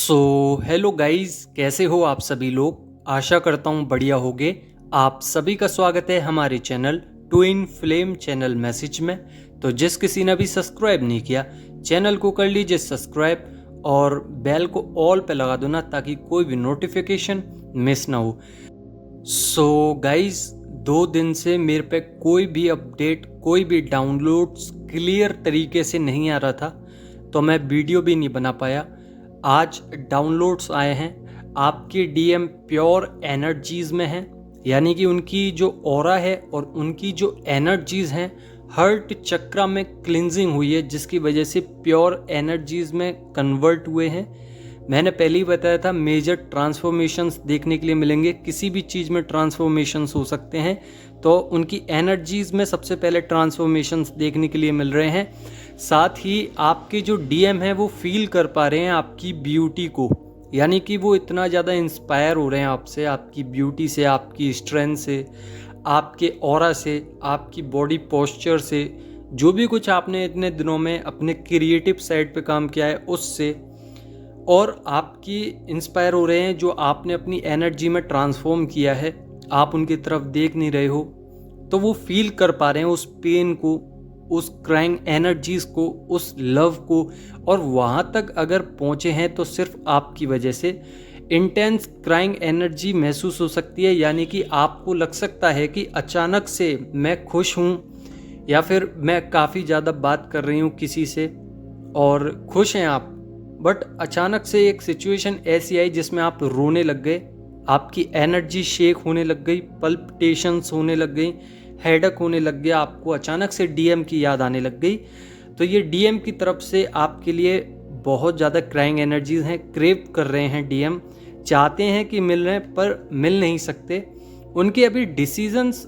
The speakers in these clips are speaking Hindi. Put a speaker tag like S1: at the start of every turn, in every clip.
S1: हेलो गाइस, कैसे हो आप सभी लोग। आशा करता हूँ बढ़िया होगे। आप सभी का स्वागत है हमारे channel twin flame channel message में। तो जिस किसी ने भी सब्सक्राइब नहीं किया, चैनल को कर लीजिए सब्सक्राइब और बेल को ऑल पे लगा दो ना, ताकि कोई भी नोटिफिकेशन मिस ना हो। गाइस, 2 दिन से मेरे पे कोई भी अपडेट, कोई भी डाउनलोड्स क्लियर तरीके से नहीं आ रहा था, तो मैं वीडियो भी नहीं बना पाया। आज डाउनलोड्स आए हैं। आपके डीएम प्योर एनर्जीज में हैं, यानी कि उनकी जो ऑरा है और उनकी जो एनर्जीज हैं, हर्ट चक्रा में क्लिनजिंग हुई है, जिसकी वजह से प्योर एनर्जीज में कन्वर्ट हुए हैं। मैंने पहले ही बताया था, मेजर ट्रांसफॉर्मेशंस देखने के लिए मिलेंगे। किसी भी चीज़ में ट्रांसफॉर्मेशंस हो सकते हैं, तो उनकी एनर्जीज में सबसे पहले ट्रांसफॉर्मेशंस देखने के लिए मिल रहे हैं। साथ ही आपके जो डीएम हैं वो फील कर पा रहे हैं आपकी ब्यूटी को, यानी कि वो इतना ज़्यादा इंस्पायर हो रहे हैं आपसे, आपकी ब्यूटी से, आपकी स्ट्रेंथ से, आपके ऑरा से, आपकी बॉडी पोस्चर से, जो भी कुछ आपने इतने दिनों में अपने क्रिएटिव साइड पे काम किया है उससे, और आपकी इंस्पायर हो रहे हैं जो आपने अपनी एनर्जी में ट्रांसफॉर्म किया है। आप उनकी तरफ देख नहीं रहे हो, तो वो फील कर पा रहे हैं उस पेन को, उस क्राइंग एनर्जीज को, उस लव को, और वहाँ तक अगर पहुँचे हैं तो सिर्फ आपकी वजह से। इंटेंस क्राइंग एनर्जी महसूस हो सकती है, यानी कि आपको लग सकता है कि अचानक से मैं खुश हूँ, या फिर मैं काफ़ी ज़्यादा बात कर रही हूँ किसी से और खुश हैं आप, बट अचानक से एक सिचुएशन ऐसी आई जिसमें आप रोने लग गए, आपकी एनर्जी शेक होने लग गई, पल्पिटेशंस होने लग गई, हेडक होने लग गया, आपको अचानक से डीएम की याद आने लग गई। तो ये डीएम की तरफ से आपके लिए बहुत ज़्यादा क्राइंग एनर्जीज हैं, क्रेव कर रहे हैं डीएम, चाहते हैं कि मिल रहे हैं पर मिल नहीं सकते। उनके अभी डिसीजंस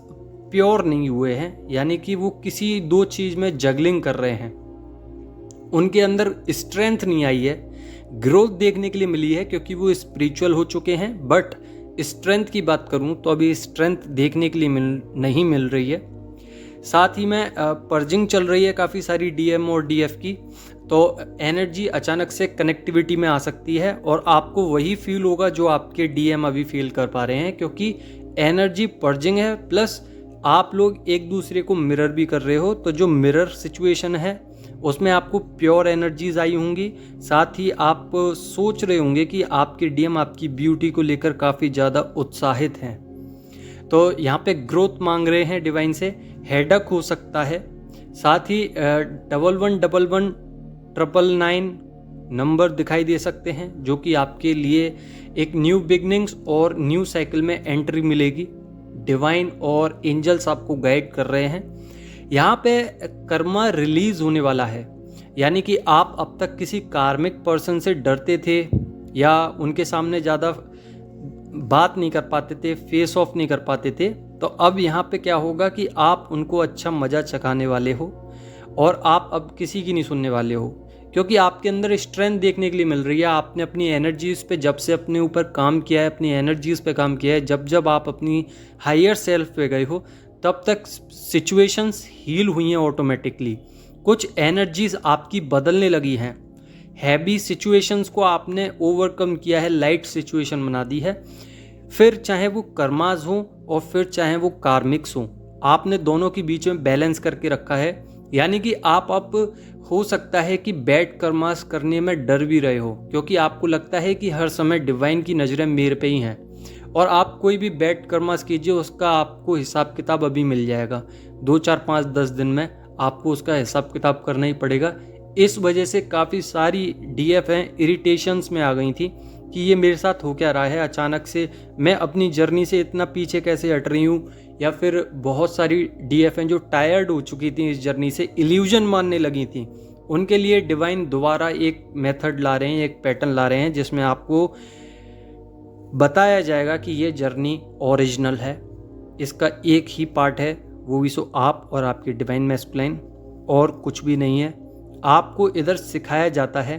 S1: प्योर नहीं हुए हैं, यानी कि वो किसी दो चीज़ में जगलिंग कर रहे हैं। उनके अंदर स्ट्रेंथ नहीं आई है, ग्रोथ देखने के लिए मिली है क्योंकि वो स्पिरिचुअल हो चुके हैं, बट स्ट्रेंथ की बात करूं तो अभी स्ट्रेंथ देखने के लिए नहीं मिल रही है। साथ ही में पर्जिंग चल रही है काफ़ी सारी डीएम और डीएफ की, तो एनर्जी अचानक से कनेक्टिविटी में आ सकती है और आपको वही फील होगा जो आपके डीएम अभी फील कर पा रहे हैं, क्योंकि एनर्जी पर्जिंग है, प्लस आप लोग एक दूसरे को मिरर भी कर रहे हो। तो जो मिरर सिचुएशन है उसमें आपको प्योर एनर्जीज आई होंगी। साथ ही आप सोच रहे होंगे कि आपके डीएम आपकी ब्यूटी को लेकर काफ़ी ज़्यादा उत्साहित हैं, तो यहाँ पे ग्रोथ मांग रहे हैं डिवाइन से। हेडक हो सकता है। साथ ही 111199 नंबर दिखाई दे सकते हैं, जो कि आपके लिए एक न्यू बिगनिंग्स और न्यू साइकिल में एंट्री मिलेगी। डिवाइन और एंजल्स आपको गाइड कर रहे हैं। यहाँ पे कर्मा रिलीज होने वाला है, यानी कि आप अब तक किसी कार्मिक पर्सन से डरते थे या उनके सामने ज़्यादा बात नहीं कर पाते थे, फेस ऑफ नहीं कर पाते थे, तो अब यहाँ पे क्या होगा कि आप उनको अच्छा मज़ा चखाने वाले हो और आप अब किसी की नहीं सुनने वाले हो, क्योंकि आपके अंदर स्ट्रेंथ देखने के लिए मिल रही है। आपने अपनी एनर्जीज़ पे जब से अपने ऊपर काम किया है, अपनी एनर्जीज़ पे काम किया है, जब जब आप अपनी हायर सेल्फ पे गए हो, तब तक सिचुएशंस हील हुई हैं ऑटोमेटिकली। कुछ एनर्जीज आपकी बदलने लगी हैं। हैवी सिचुएशंस को आपने ओवरकम किया है, लाइट सिचुएशन बना दी है। फिर चाहे वो कर्माज हो और फिर चाहे वो कार्मिक्स हो, आपने दोनों के बीच में बैलेंस करके रखा है। यानी कि आप अब हो सकता है कि बैड कर्मास करने में डर भी रहे हो, क्योंकि आपको लगता है कि हर समय डिवाइन की नज़रें मेरे पे ही हैं, और आप कोई भी बैड कर्मास कीजिए उसका आपको हिसाब किताब अभी मिल जाएगा। 2 4 5 10 दिन में आपको उसका हिसाब किताब करना ही पड़ेगा। इस वजह से काफ़ी सारी डीएफ हैं इरिटेशंस में आ गई थी कि ये मेरे साथ हो क्या रहा है, अचानक से मैं अपनी जर्नी से इतना पीछे कैसे हट रही हूँ। या फिर बहुत सारी डीएफ हैं जो टायर्ड हो चुकी थी इस जर्नी से, इल्यूजन मानने लगी थी। उनके लिए डिवाइन दोबारा एक मेथड ला रहे हैं, एक पैटर्न ला रहे हैं, जिसमें आपको बताया जाएगा कि ये जर्नी ओरिजिनल है, इसका एक ही पार्ट है, वो भी सो आप और आपकी डिवाइन मैस्कुलाइन, और कुछ भी नहीं है। आपको इधर सिखाया जाता है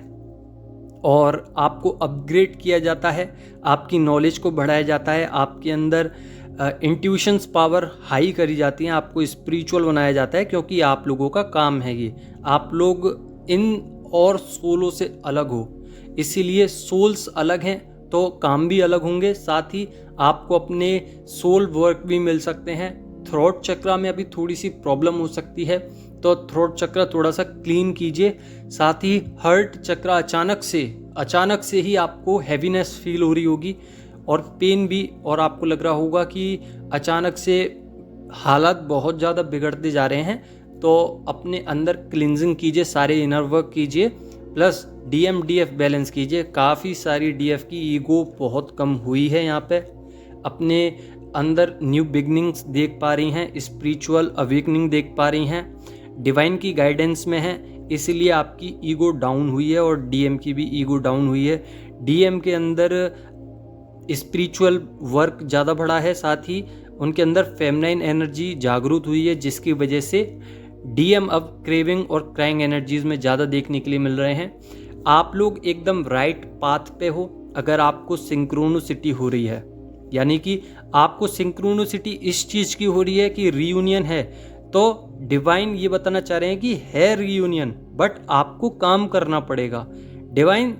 S1: और आपको अपग्रेड किया जाता है, आपकी नॉलेज को बढ़ाया जाता है, आपके अंदर इंट्यूशंस पावर हाई करी जाती हैं, आपको स्पिरिचुअल बनाया जाता है, क्योंकि आप लोगों का काम है ये। आप लोग इन और सोलों से अलग हो, इसीलिए सोल्स अलग हैं तो काम भी अलग होंगे, साथ ही आपको अपने सोल वर्क भी मिल सकते हैं। थ्रोट चक्रा में अभी थोड़ी सी प्रॉब्लम हो सकती है, तो थ्रोट चक्रा थोड़ा सा क्लीन कीजिए। साथ ही हार्ट चक्रा अचानक से ही आपको हैवीनेस फील हो रही होगी और पेन भी, और आपको लग रहा होगा कि अचानक से हालात बहुत ज़्यादा बिगड़ते जा रहे हैं। तो अपने अंदर क्लिनजिंग कीजिए, सारे इनर वर्क कीजिए, प्लस DMDF बैलेंस कीजिए। काफ़ी सारी DF की ईगो बहुत कम हुई है यहाँ पे, अपने अंदर न्यू बिगनिंग्स देख पा रही हैं, स्पिरिचुअल अवेकनिंग देख पा रही हैं, डिवाइन की गाइडेंस में हैं, इसीलिए आपकी ईगो डाउन हुई है और DM की भी ईगो डाउन हुई है। DM के अंदर स्पिरिचुअल वर्क ज़्यादा बढ़ा है, साथ ही उनके अंदर फेमिनाइन एनर्जी जागरूक हुई है, जिसकी वजह से DM अब क्रेविंग और क्राइंग एनर्जीज में ज़्यादा देखने के लिए मिल रहे हैं। आप लोग एकदम राइट पाथ पे हो अगर आपको सिंक्रोनिसिटी हो रही है, यानी कि आपको सिंक्रोनिसिटी इस चीज़ की हो रही है कि रीयूनियन है, तो डिवाइन ये बताना चाह रहे हैं कि है रीयूनियन, बट आपको काम करना पड़ेगा। डिवाइन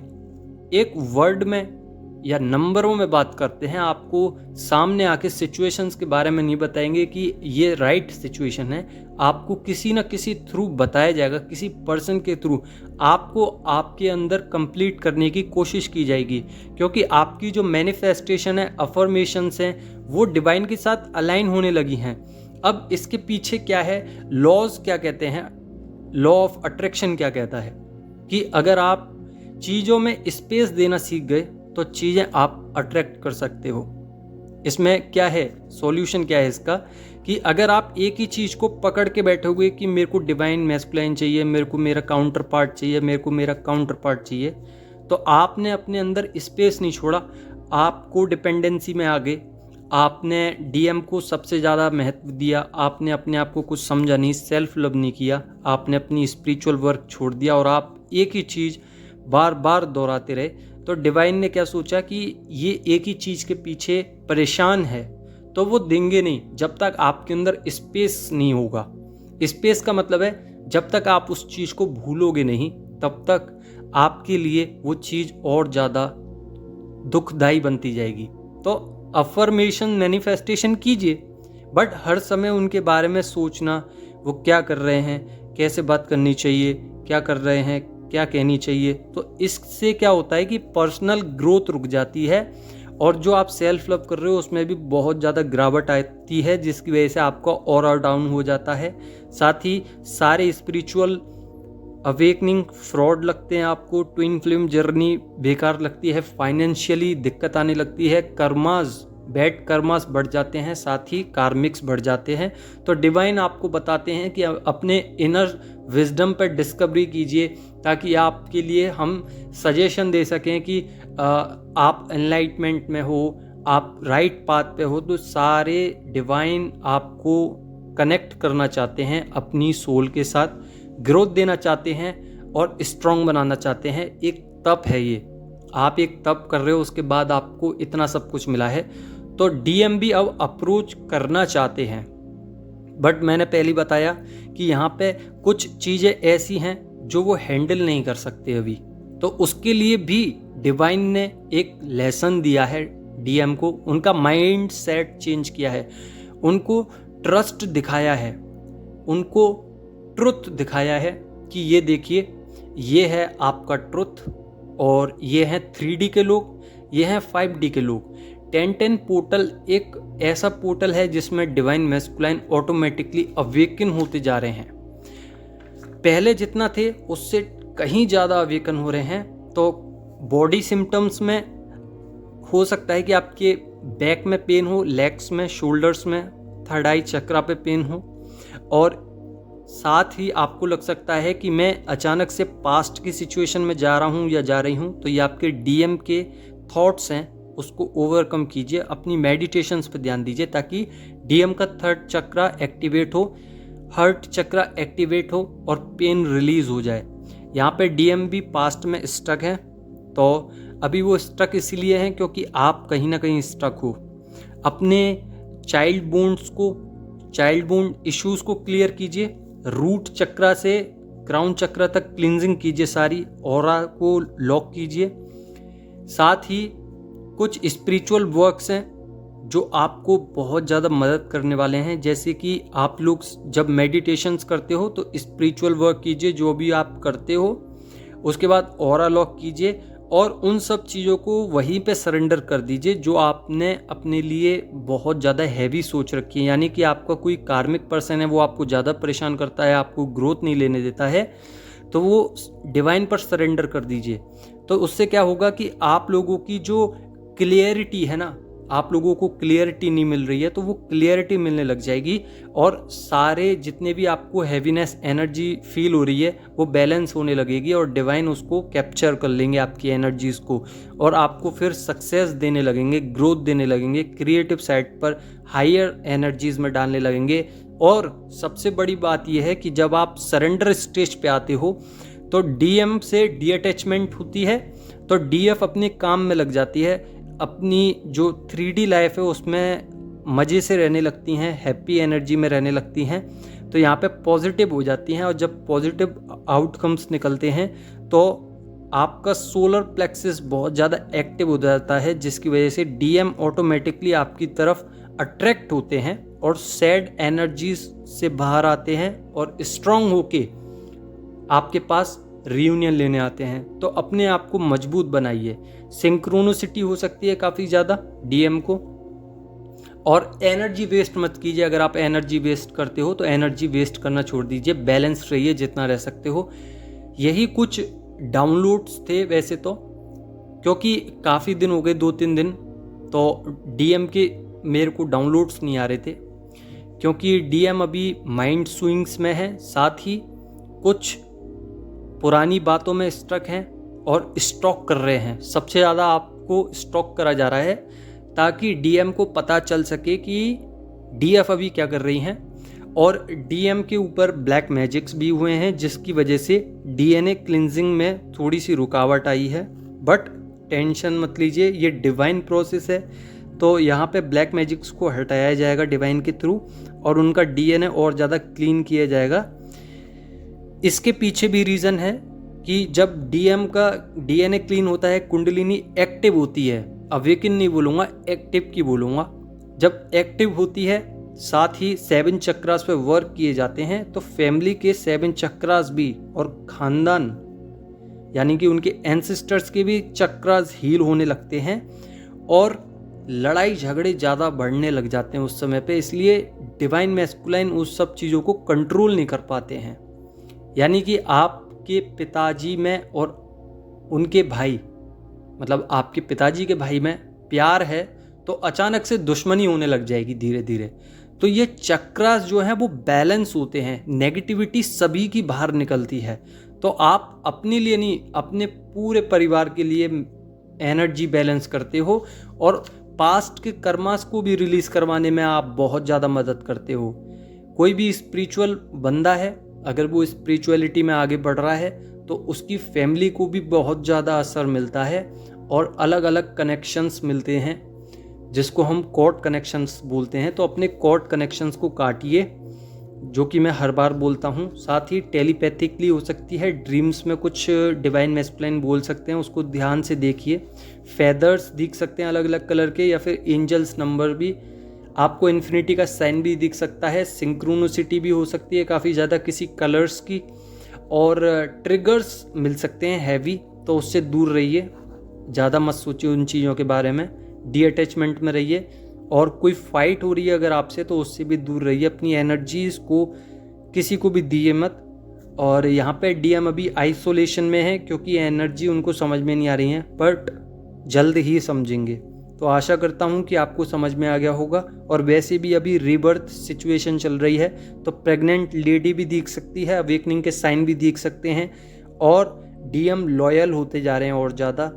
S1: एक वर्ड में या नंबरों में बात करते हैं, आपको सामने आके सिचुएशंस के बारे में नहीं बताएंगे कि ये राइट सिचुएशन है। आपको किसी न किसी थ्रू बताया जाएगा, किसी पर्सन के थ्रू आपको आपके अंदर कंप्लीट करने की कोशिश की जाएगी, क्योंकि आपकी जो मैनिफेस्टेशन है, अफर्मेशंस हैं, वो डिवाइन के साथ अलाइन होने लगी हैं। अब इसके पीछे क्या है, लॉज क्या कहते हैं, लॉ ऑफ अट्रैक्शन क्या कहता है कि अगर आप चीज़ों में स्पेस देना सीख गए तो चीज़ें आप अट्रैक्ट कर सकते हो। इसमें क्या है, सॉल्यूशन क्या है इसका, कि अगर आप एक ही चीज़ को पकड़ के बैठोगे कि मेरे को डिवाइन मैस्कुलाइन चाहिए, मेरे को मेरा काउंटर पार्ट चाहिए, मेरे को मेरा काउंटर पार्ट चाहिए, तो आपने अपने अंदर स्पेस नहीं छोड़ा, आपको डिपेंडेंसी में आ गए, आपने DM को सबसे ज़्यादा महत्व दिया, आपने अपने आप को कुछ समझा नहीं, सेल्फ लव नहीं किया, आपने अपनी स्पिरिचुअल वर्क छोड़ दिया और आप एक ही चीज़ बार बार दोहराते रहे। तो डिवाइन ने क्या सोचा कि ये एक ही चीज़ के पीछे परेशान है, तो वो देंगे नहीं जब तक आपके अंदर स्पेस नहीं होगा। स्पेस का मतलब है जब तक आप उस चीज़ को भूलोगे नहीं, तब तक आपके लिए वो चीज़ और ज़्यादा दुखदाई बनती जाएगी। तो अफर्मेशन मैनिफेस्टेशन कीजिए, बट हर समय उनके बारे में सोचना, वो क्या कर रहे हैं, कैसे बात करनी चाहिए, क्या कर रहे हैं, क्या कहनी चाहिए, तो इससे क्या होता है कि पर्सनल ग्रोथ रुक जाती है और जो आप सेल्फ लव कर रहे हो उसमें भी बहुत ज़्यादा गिरावट आती है, जिसकी वजह से आपका ऑरा डाउन हो जाता है। साथ ही सारे स्पिरिचुअल अवेकनिंग फ्रॉड लगते हैं आपको, ट्विन फ्लेम जर्नी बेकार लगती है, फाइनेंशियली दिक्कत आने लगती है, कर्मास बैड कर्मास बढ़ जाते हैं, साथ ही कार्मिक्स बढ़ जाते हैं। तो डिवाइन आपको बताते हैं कि अपने इनर विजडम पर डिस्कवरी कीजिए, ताकि आपके लिए हम सजेशन दे सकें कि आप एनलाइटमेंट में हो, आप राइट पाथ पे हो। तो सारे डिवाइन आपको कनेक्ट करना चाहते हैं अपनी सोल के साथ, ग्रोथ देना चाहते हैं और स्ट्रॉन्ग बनाना चाहते हैं। एक तप है ये, आप एक तप कर रहे हो, उसके बाद आपको इतना सब कुछ मिला है। तो DM भी अब अप्रोच करना चाहते हैं, बट मैंने पहले बताया कि यहाँ पे कुछ चीज़ें ऐसी हैं जो वो हैंडल नहीं कर सकते अभी, तो उसके लिए भी डिवाइन ने एक लेसन दिया है DM को, उनका माइंड सेट चेंज किया है, उनको ट्रस्ट दिखाया है, उनको ट्रुथ दिखाया है कि ये देखिए, ये है आपका ट्रुथ और ये हैं 3D के लोग, ये हैं 5D के लोग। 1010 पोर्टल एक ऐसा पोर्टल है जिसमें डिवाइन मैस्कुलाइन ऑटोमेटिकली अवेकन होते जा रहे हैं, पहले जितना थे उससे कहीं ज़्यादा अवेकन हो रहे हैं। तो बॉडी सिम्टम्स में हो सकता है कि आपके बैक में पेन हो, लेग्स में, शोल्डर्स में, थर्ड आई चक्रा पे पेन हो, और साथ ही आपको लग सकता है कि मैं अचानक से पास्ट की सिचुएशन में जा रहा हूँ या जा रही हूँ। तो ये आपके DM के थॉट्स हैं, उसको ओवरकम कीजिए, अपनी मेडिटेशंस पे ध्यान दीजिए ताकि DM का थर्ड चक्रा एक्टिवेट हो, हार्ट चक्रा एक्टिवेट हो और पेन रिलीज हो जाए। यहाँ पे DM भी पास्ट में स्टक है, तो अभी वो स्टक इसीलिए हैं क्योंकि आप कहीं ना कहीं स्टक हो। अपने चाइल्ड वुंड इश्यूज़ को क्लियर कीजिए, रूट चक्रा से क्राउन चक्रा तक क्लिनजिंग कीजिए, सारी ऑरा को लॉक कीजिए, साथ ही कुछ स्पिरिचुअल वर्क्स हैं जो आपको बहुत ज़्यादा मदद करने वाले हैं। जैसे कि आप लोग जब मेडिटेशंस करते हो तो स्पिरिचुअल वर्क कीजिए जो भी आप करते हो, उसके बाद ऑरा लॉक कीजिए और उन सब चीज़ों को वहीं पे सरेंडर कर दीजिए जो आपने अपने लिए बहुत ज़्यादा हैवी सोच रखी है। यानी कि आपका कोई कार्मिक पर्सन है, वो आपको ज़्यादा परेशान करता है, आपको ग्रोथ नहीं लेने देता है, तो वो डिवाइन पर सरेंडर कर दीजिए। तो उससे क्या होगा कि आप लोगों की जो क्लियरिटी है ना, आप लोगों को क्लियरिटी नहीं मिल रही है तो वो क्लियरिटी मिलने लग जाएगी और सारे जितने भी आपको हैवीनेस एनर्जी फील हो रही है वो बैलेंस होने लगेगी और डिवाइन उसको कैप्चर कर लेंगे आपकी एनर्जीज को और आपको फिर सक्सेस देने लगेंगे, ग्रोथ देने लगेंगे, क्रिएटिव साइड पर हायर एनर्जीज में डालने लगेंगे। और सबसे बड़ी बात यह है कि जब आप सरेंडर स्टेज पे आते हो तो डीएम से डी अटैचमेंट होती है, तो डीएफ अपने काम में लग जाती है, अपनी जो 3D लाइफ है उसमें मज़े से रहने लगती हैं, हैप्पी एनर्जी में रहने लगती हैं। तो यहाँ पे पॉजिटिव हो जाती हैं और जब पॉजिटिव आउटकम्स निकलते हैं तो आपका सोलर प्लेक्सस बहुत ज़्यादा एक्टिव हो जाता है, जिसकी वजह से डीएम ऑटोमेटिकली आपकी तरफ अट्रैक्ट होते हैं और सैड एनर्जीज से बाहर आते हैं और स्ट्रांग होके आपके पास रियूनियन लेने आते हैं। तो अपने आप को मजबूत बनाइए। सिंक्रोनिसिटी हो सकती है काफ़ी ज़्यादा डीएम को, और एनर्जी वेस्ट मत कीजिए। अगर आप एनर्जी वेस्ट करते हो तो एनर्जी वेस्ट करना छोड़ दीजिए, बैलेंस रहिए जितना रह सकते हो। यही कुछ डाउनलोड्स थे वैसे तो, क्योंकि काफ़ी दिन हो गए, 2-3 दिन, तो डीएम के मेरे को डाउनलोड्स नहीं आ रहे थे क्योंकि डीएम अभी माइंड स्विंग्स में है, साथ ही कुछ पुरानी बातों में स्ट्रक हैं और स्टॉक कर रहे हैं। सबसे ज़्यादा आपको स्टॉक करा जा रहा है ताकि डीएम को पता चल सके कि डीएफ अभी क्या कर रही हैं। और डीएम के ऊपर ब्लैक मैजिक्स भी हुए हैं जिसकी वजह से डीएनए क्लिनजिंग में थोड़ी सी रुकावट आई है, बट टेंशन मत लीजिए, ये डिवाइन प्रोसेस है। तो यहाँ पे ब्लैक मैजिक्स को हटाया जाएगा डिवाइन के थ्रू और उनका डीएनए और ज़्यादा क्लीन किया जाएगा। इसके पीछे भी रीज़न है कि जब डीएम का डीएनए क्लीन होता है, कुंडलिनी एक्टिव होती है, अवेकन नहीं बोलूँगा, एक्टिव की बोलूँगा। जब एक्टिव होती है, साथ ही 7 चक्रास पे वर्क किए जाते हैं, तो फैमिली के 7 चक्रास भी और खानदान यानी कि उनके एंसेस्टर्स के भी चक्रास हील होने लगते हैं और लड़ाई झगड़े ज़्यादा बढ़ने लग जाते हैं उस समय पे। इसलिए डिवाइन मैस्कुलाइन उस सब चीज़ों को कंट्रोल नहीं कर पाते हैं। यानी कि आपके पिताजी में और उनके भाई, मतलब आपके पिताजी के भाई में प्यार है तो अचानक से दुश्मनी होने लग जाएगी धीरे धीरे। तो ये चक्रास जो हैं वो बैलेंस होते हैं, नेगेटिविटी सभी की बाहर निकलती है। तो आप अपने लिए नहीं, अपने पूरे परिवार के लिए एनर्जी बैलेंस करते हो और पास्ट के कर्मास को भी रिलीज करवाने में आप बहुत ज़्यादा मदद करते हो। कोई भी स्पिरिचुअल बंदा है, अगर वो स्पिरिचुअलिटी में आगे बढ़ रहा है तो उसकी फैमिली को भी बहुत ज़्यादा असर मिलता है और अलग अलग कनेक्शंस मिलते हैं जिसको हम कॉर्ड कनेक्शंस बोलते हैं। तो अपने कॉर्ड कनेक्शंस को काटिए, जो कि मैं हर बार बोलता हूँ। साथ ही टेलीपैथिकली हो सकती है, ड्रीम्स में कुछ डिवाइन मैस्कुलाइन बोल सकते हैं, उसको ध्यान से देखिए। फेदर्स दिख सकते हैं अलग अलग कलर के, या फिर एंजल्स नंबर भी, आपको इन्फिनिटी का साइन भी दिख सकता है। सिंक्रोनिसिटी भी हो सकती है काफ़ी ज़्यादा किसी कलर्स की, और ट्रिगर्स मिल सकते हैं हैवी, तो उससे दूर रहिए, ज़्यादा मत सोचिए उन चीज़ों के बारे में, डी अटैचमेंट में रहिए। और कोई फाइट हो रही है अगर आपसे तो उससे भी दूर रहिए, अपनी एनर्जीज़ को किसी को भी दिए मत। और यहाँ पे डीएम अभी आइसोलेशन में है क्योंकि एनर्जी उनको समझ में नहीं आ रही है, बट जल्द ही समझेंगे। तो आशा करता हूँ कि आपको समझ में आ गया होगा। और वैसे भी अभी रीबर्थ सिचुएशन चल रही है, तो प्रेग्नेंट लेडी भी दिख सकती है, अवेकनिंग के साइन भी दिख सकते हैं, और डीएम लॉयल होते जा रहे हैं और ज़्यादा,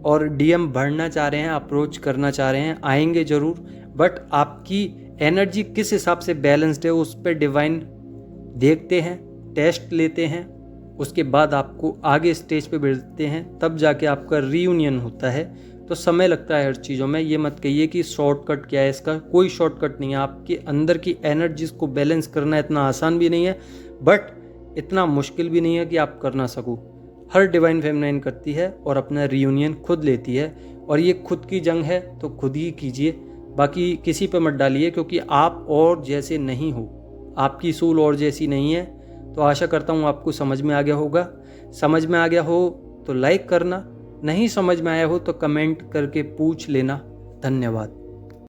S1: और डीएम बढ़ना चाह रहे हैं, अप्रोच करना चाह रहे हैं, आएंगे ज़रूर। बट आपकी एनर्जी किस हिसाब से बैलेंस्ड है उस पर डिवाइन देखते हैं, टेस्ट लेते हैं, उसके बाद आपको आगे स्टेज पे भेजते हैं, तब जाके आपका रीयूनियन होता है। तो समय लगता है हर चीज़ों में, ये मत कहिए कि शॉर्टकट क्या है, इसका कोई शॉर्टकट नहीं है। आपके अंदर की एनर्जीज को बैलेंस करना इतना आसान भी नहीं है, बट इतना मुश्किल भी नहीं है कि आप कर ना सको। हर डिवाइन फेमिनाइन करती है और अपना रियूनियन खुद लेती है, और ये खुद की जंग है तो खुद ही कीजिए, बाकी किसी पे मत डालिए, क्योंकि आप और जैसे नहीं हो, आपकी सूल और जैसी नहीं है। तो आशा करता हूँ आपको समझ में आ गया होगा। समझ में आ गया हो तो लाइक करना, नहीं समझ में आया हो तो कमेंट करके पूछ लेना। धन्यवाद।